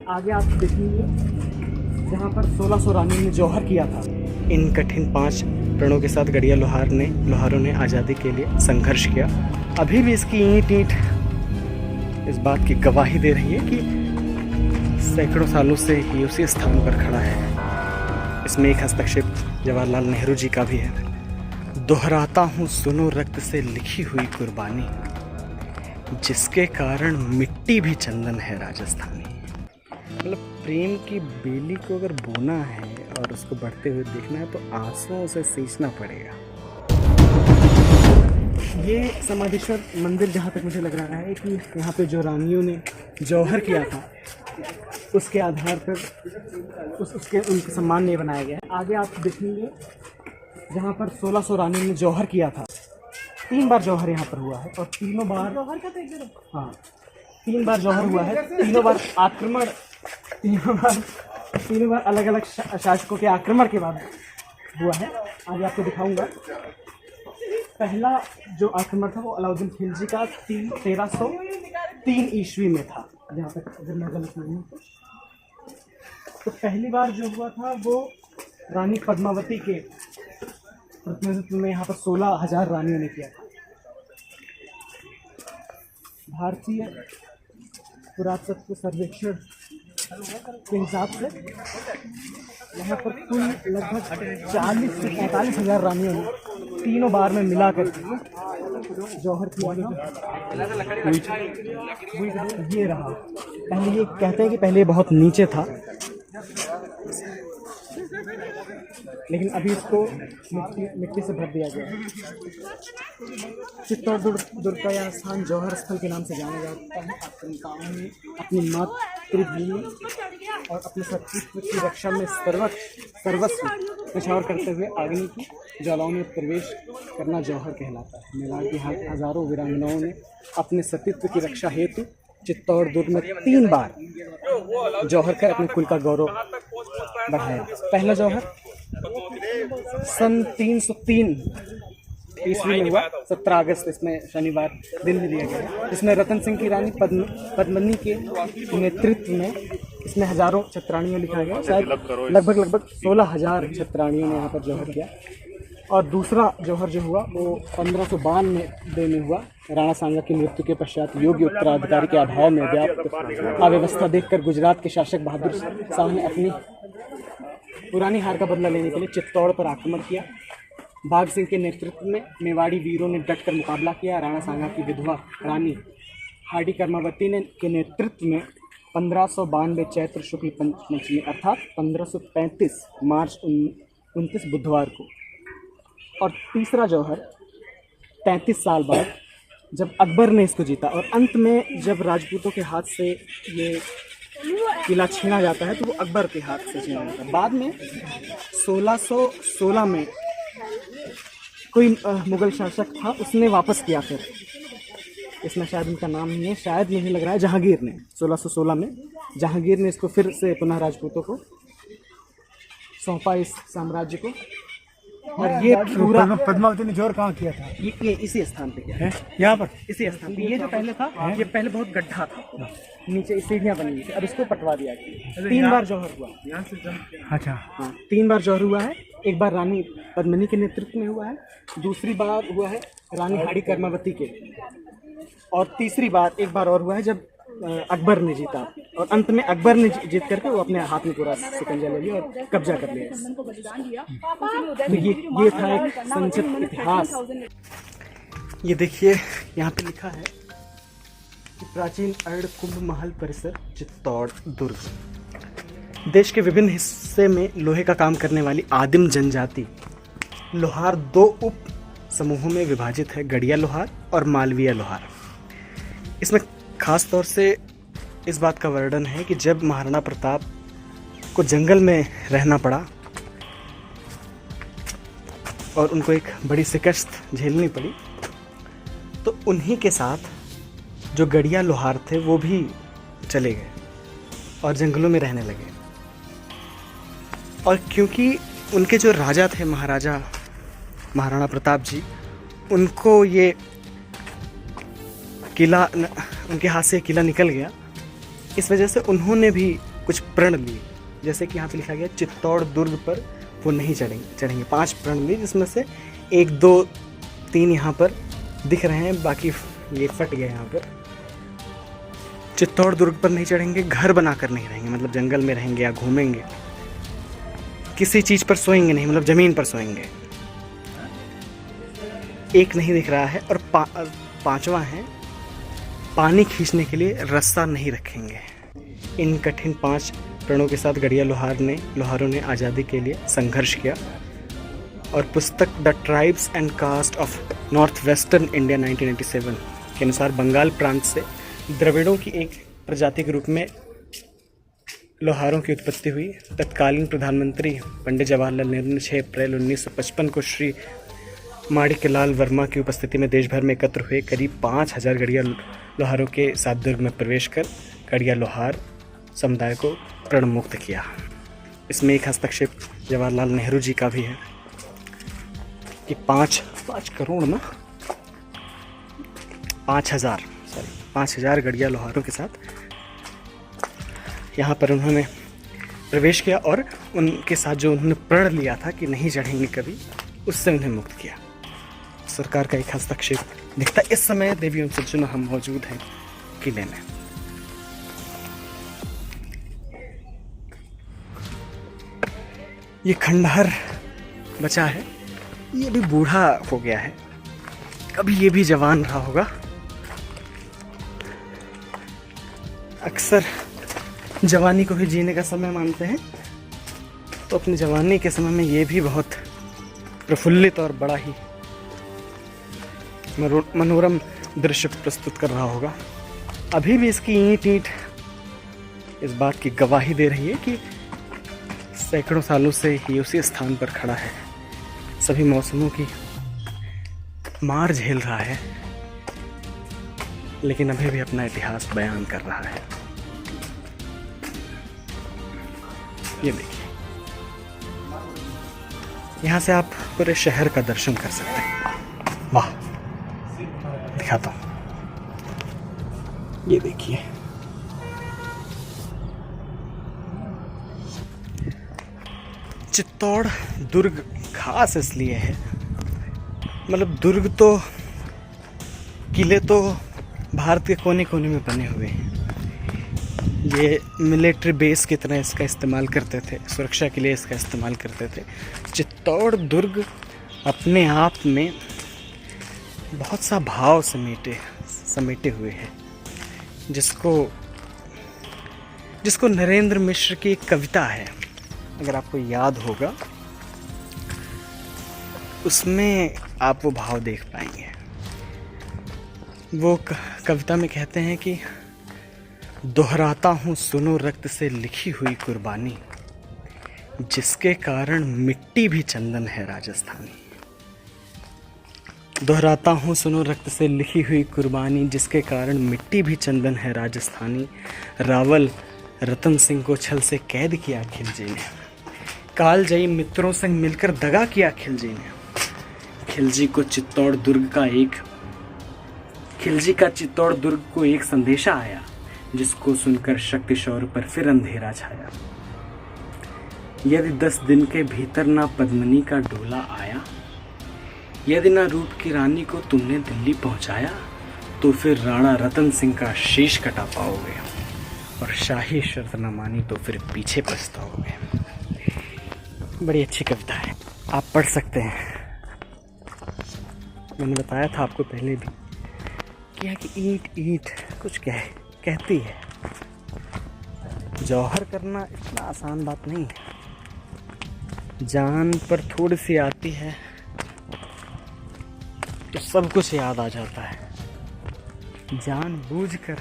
आगे आप देखेंगे जहाँ पर 1600 रानियों ने जौहर किया था। इन कठिन 5 प्रणों के साथ गड़िया लोहारों ने आज़ादी के लिए संघर्ष किया। अभी भी इसकी ईंट इस बात की गवाही दे रही है कि सैकड़ों सालों से ये उसी स्थान पर खड़ा है। इसमें एक हस्तक्षेप जवाहरलाल नेहरू जी का भी है। दोहराता हूँ सुनो रक्त से लिखी हुई कुर्बानी, जिसके कारण मिट्टी भी चंदन है राजस्थानी। मतलब प्रेम की बेली को अगर बोना है और उसको बढ़ते हुए देखना है तो आंसुओं से सींचना पड़ेगा। ये समाधीश्वर मंदिर जहाँ तक मुझे लग रहा है कि यहाँ पे जो रानियों ने जौहर किया था उसके आधार पर उनके सम्मान में बनाया गया है। आगे आप देखेंगे जहाँ पर 1600 रानियों ने जौहर किया था। 3 बार जौहर यहाँ पर हुआ है और तीनों बार जौहर का हाँ 3 बार जौहर हुआ है। तीनों बार आक्रमण, तीनों बार अलग अलग शासकों के आक्रमण के बाद हुआ है। आगे आपको दिखाऊंगा। पहला जो आक्रमण था वो अलाउद्दीन खिलजी का 1303 ईस्वी में था, जहाँ तक अगर मैं गलत नहीं हूँ तो पहली बार जो हुआ था वो रानी पद्मावती के प्रतिनिधित्व में यहाँ पर 16,000 रानियों ने किया था। भारतीय पुरातत्व सर्वेक्षण के हिसाब से यहाँ पर कुल लगभग 40 से 45,000 रानियों ने तीनों बार में मिलाकर जौहर किया था। ये रहा। पहले ये कहते हैं कि पहले बहुत नीचे था, लेकिन अभी इसको मिट्टी से भर दिया गया है। चित्तौड़ दुर्ग का यह स्थान जौहर स्थल के नाम से जाना जाता है। अपनी मातृभूमि और अपने अस्तित्व की रक्षा में सर्वस्व न्यौछावर करते हुए अग्नि की ज्वालाओं में प्रवेश करना जौहर कहलाता है। मेवाड़ की हजारों वीरांगनाओं ने अपने अस्तित्व की रक्षा हेतु चित्तौड़ दुर्ग में 3 बार जौहर कर अपने कुल का गौरव बढ़ाया। पहला जौहर सन 303 ईस्वी में हुआ, 17 अगस्त इसमें शनिवार दिन में दिया गया। इसमें रतन सिंह की रानी पद्मिनी के नेतृत्व में इसमें हजारों छत्राणियों लिखा गया। शायद लगभग 16,000 छत्राणियों ने यहाँ पर जौहर किया। और दूसरा जौहर जो हुआ वो 1592 में हुआ। राणा सांगा की मृत्यु के पश्चात योग्य उत्तराधिकारी के अभाव में व्याप्त अव्यवस्था देखकर गुजरात के शासक बहादुर शाह ने अपनी पुरानी हार का बदला लेने के लिए चित्तौड़ पर आक्रमण किया। बाघ सिंह के नेतृत्व में मेवाड़ी वीरों ने डटकर मुकाबला किया। राणा सांगा की विधवा रानी हाडी कर्मावती ने के नेतृत्व में 1592 चैत्र शुक्ल पंचमी अर्थात 1535 मार्च 29 बुधवार को। और तीसरा जौहर 33 साल बाद जब अकबर ने इसको जीता और अंत में जब राजपूतों के हाथ से ये किला छीना जाता है तो वो अकबर के हाथ से छीना जाता है। बाद में 1616 में कोई मुगल शासक था, उसने वापस किया। फिर इसमें शायद उनका नाम नहीं है, शायद मुझे लग रहा है जहांगीर ने 1616 में जहांगीर ने इसको फिर से पुनः राजपूतों को सौंपा, इस साम्राज्य को। और ये पूरा पद्मावती ने जोर कहाँ किया था? ये इसी स्थान पे किया है, यहाँ पर इसी स्थान पे। ये जो पहले था ये पहले बहुत गड्ढा था, नीचे सीढ़ियाँ बनी हुई थी, अब इसको पटवा दिया गया। 3 बार जौहर हुआ। अच्छा हाँ 3 बार जौहर हुआ है। एक बार रानी पद्मिनी के नेतृत्व में हुआ है, दूसरी बार हुआ है रानी हाडी कर्मावती के, और तीसरी बार एक बार और हुआ है जब अकबर ने जीता। और अंत में अकबर ने जीत करके वो अपने हाथ में पूरा सिकंजा ले लिया और कब्जा कर लिया। तो ये था एक संक्षिप्त इतिहास। ये देखिए यहाँ पे लिखा है कि प्राचीन अर्ण कुंभ महल परिसर चित्तौड़ दुर्ग। देश के विभिन्न हिस्से में लोहे का काम करने वाली आदिम जनजाति लोहार 2 उप समूहों में विभाजित है, गड़िया लोहार और मालवीय लोहार। इसमें खास तौर से इस बात का वर्णन है कि जब महाराणा प्रताप को जंगल में रहना पड़ा और उनको एक बड़ी शिकस्त झेलनी पड़ी, तो उन्हीं के साथ जो गड़िया लोहार थे वो भी चले गए और जंगलों में रहने लगे। और क्योंकि उनके जो राजा थे महाराजा महाराणा प्रताप जी, उनको ये किला, उनके हाथ से किला निकल गया, इस वजह से उन्होंने भी कुछ प्रण लिए, जैसे कि यहाँ पे लिखा गया चित्तौड़ दुर्ग पर वो नहीं चढ़ेंगे 5 प्रण लिए, जिसमें से 1, 2, 3 यहाँ पर दिख रहे हैं, बाकी ये फट गया यहाँ पर। चित्तौड़ दुर्ग पर नहीं चढ़ेंगे, घर बनाकर नहीं रहेंगे, मतलब जंगल में रहेंगे या घूमेंगे, किसी चीज़ पर सोएंगे नहीं, मतलब ज़मीन पर सोएंगे। एक नहीं दिख रहा है, और 5वां है पानी खींचने के लिए रस्सा नहीं रखेंगे। इन कठिन 5 प्रणों के साथ गढ़िया लोहारों ने आज़ादी के लिए संघर्ष किया। और पुस्तक the tribes and caste of north western India 1987 के अनुसार बंगाल प्रांत से द्रविड़ों की एक प्रजाति के रूप में लोहारों की उत्पत्ति हुई। तत्कालीन प्रधानमंत्री पंडित जवाहरलाल नेहरू ने 6 अप्रैल 1955 को श्री माणिक्यलाल वर्मा की उपस्थिति में देश भर में एकत्र हुए करीब 5000 गढ़िया लोहारों के साथ दुर्ग में प्रवेश कर गढ़िया लोहार समुदाय को प्रण मुक्त किया। इसमें एक हस्तक्षेप जवाहरलाल नेहरू जी का भी है कि 5 करोड़ ना 5000 गढ़िया लोहारों के साथ यहाँ पर उन्होंने प्रवेश किया, और उनके साथ जो उन्होंने प्रण लिया था कि नहीं चढ़ेंगे कभी, उससे उन्हें मुक्त किया। सरकार का एक हस्तक्षेप दिखता। इस समय देवी एवं सज्जनों हम मौजूद हैं किले में। ये खंडहर बचा है, ये भी बूढ़ा हो गया है, कभी ये भी जवान रहा होगा। अक्सर जवानी को ही जीने का समय मानते हैं, तो अपनी जवानी के समय में ये भी बहुत प्रफुल्लित और बड़ा ही मनोरम दृश्य प्रस्तुत कर रहा होगा। अभी भी इसकी ईंट इस बात की गवाही दे रही है कि सैकड़ों सालों से ये उसी स्थान पर खड़ा है, सभी मौसमों की मार झेल रहा है, लेकिन अभी भी अपना इतिहास बयान कर रहा है। ये देखिए, यहाँ से आप पूरे शहर का दर्शन कर सकते हैं। वाह, दिखाता हूँ, ये देखिए। चित्तौड़ दुर्ग खास इसलिए है, मतलब दुर्ग तो, किले तो भारत के कोने कोने में बने हुए हैं। ये मिलिट्री बेस की तरह इसका इस्तेमाल करते थे, सुरक्षा के लिए इसका इस्तेमाल करते थे। चित्तौड़ दुर्ग अपने आप में बहुत सा भाव समेटे हुए है, जिसको नरेंद्र मिश्र की एक कविता है, अगर आपको याद होगा, उसमें आप वो भाव देख पाएंगे। वो कविता में कहते हैं कि दोहराता हूँ सुनो रक्त से लिखी हुई कुर्बानी, जिसके कारण मिट्टी भी चंदन है राजस्थानी। दोहराता हूँ सुनो रक्त से लिखी हुई कुर्बानी, जिसके कारण मिट्टी भी चंदन है राजस्थानी। रावल रतन सिंह को छल से कैद किया खिलजी ने, कालजयी मित्रों संग मिलकर दगा किया खिलजी ने। खिलजी का चित्तौड़ दुर्ग को एक संदेशा आया, जिसको सुनकर शक्ति शौर्य पर फिर अंधेरा छाया। यदि 10 दिन के भीतर ना पद्मिनी का डोला आया, यदि ना रूप की रानी को तुमने दिल्ली पहुंचाया, तो फिर राणा रतन सिंह का शीश कटा पाओगे, और शाही शर्त न मानी तो फिर पीछे पछताओगे। बड़ी अच्छी कविता है, आप पढ़ सकते हैं। मैंने बताया था आपको पहले भी कि ईंट कुछ कहती है। जौहर करना इतना आसान बात नहीं है, जान पर थोड़ी सी आती है तो सब कुछ याद आ जाता है। जानबूझकर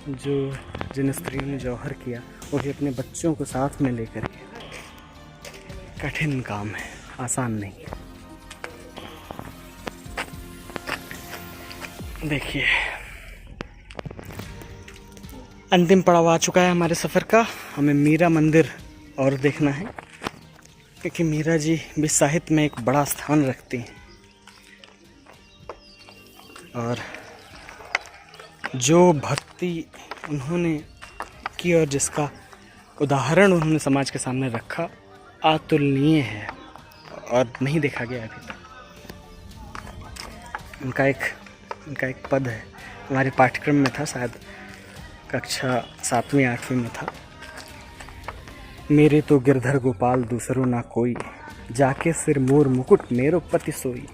जिन स्त्रियों ने जौहर किया, वो भी अपने बच्चों को साथ में लेकर के। कठिन काम है, आसान नहीं। देखिए, अंतिम पड़ाव आ चुका है हमारे सफ़र का। हमें मीरा मंदिर और देखना है, क्योंकि मीरा जी भी साहित्य में एक बड़ा स्थान रखती हैं, और जो भक्ति उन्होंने की और जिसका उदाहरण उन्होंने समाज के सामने रखा अतुलनीय है और नहीं देखा गया अभी तक। उनका एक पद है, हमारे पाठ्यक्रम में था, शायद कक्षा 7वीं 8वीं में था। मेरे तो गिरधर गोपाल दूसरो ना कोई, जाके सिर मोर मुकुट मेरो पति सोई।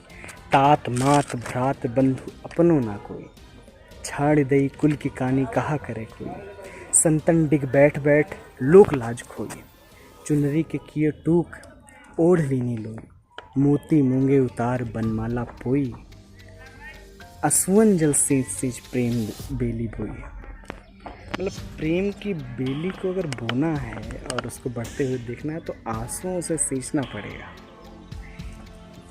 तात मात भ्रात बंधु अपनो ना कोई, छाड़ दई कुल की कानी कहा करे कोई। संतन डिग बैठ बैठ लोक लाज खोई, चुनरी के किए टूक ओढ़ लीनी लोई। मोती मूंगे उतार बनमाला पोई, असुवन जल सींच सींच प्रेम बेली बोई। मतलब प्रेम की बेली को अगर बोना है और उसको बढ़ते हुए देखना है तो आंसुओं से सींचना पड़ेगा।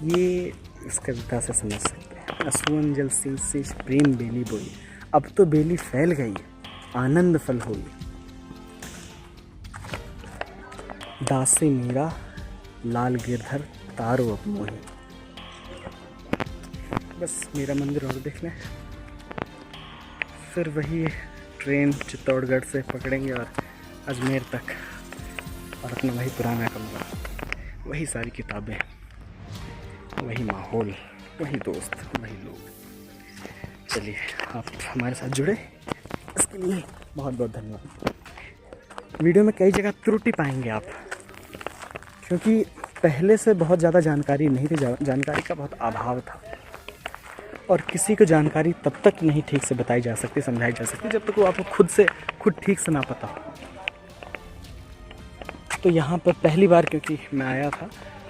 ये इस कविता से समझ सकते हैं। असुवन जल सींच सींच प्रेम बेली बोई, अब तो बेली फैल गई आनंद फल होई। दासे मीरा लाल गिरधर तारो अब मोही। बस मेरा मंदिर और देख लें, फिर वही ट्रेन चित्तौड़गढ़ से पकड़ेंगे और अजमेर तक, और अपना वही पुराना कमरा, वही सारी किताबें, वही माहौल, वही दोस्त, वही लोग। चलिए, आप हमारे साथ जुड़े, इसके लिए बहुत बहुत धन्यवाद। वीडियो में कई जगह त्रुटि पाएंगे आप, क्योंकि पहले से बहुत ज़्यादा जानकारी नहीं थी, जानकारी का बहुत अभाव था, और किसी को जानकारी तब तक नहीं ठीक से बताई जा सकती, समझाई जा सकती, जब तक वो आपको खुद ठीक से ना पता हो। तो यहाँ पर पहली बार क्योंकि मैं आया था,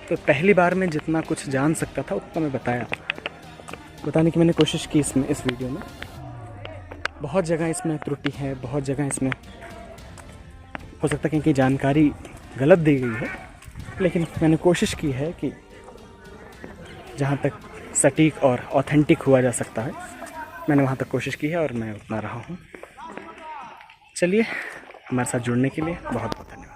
तो पहली बार में जितना कुछ जान सकता था उतना मैं बताने की मैंने कोशिश की इस वीडियो में। बहुत जगह इसमें त्रुटि है, बहुत जगह इसमें हो सकता है कि जानकारी गलत दी गई है, लेकिन मैंने कोशिश की है कि जहाँ तक सटीक और ऑथेंटिक हुआ जा सकता है, मैंने वहाँ तक कोशिश की है और मैं उतना रहा हूँ। चलिए, हमारे साथ जुड़ने के लिए बहुत बहुत धन्यवाद।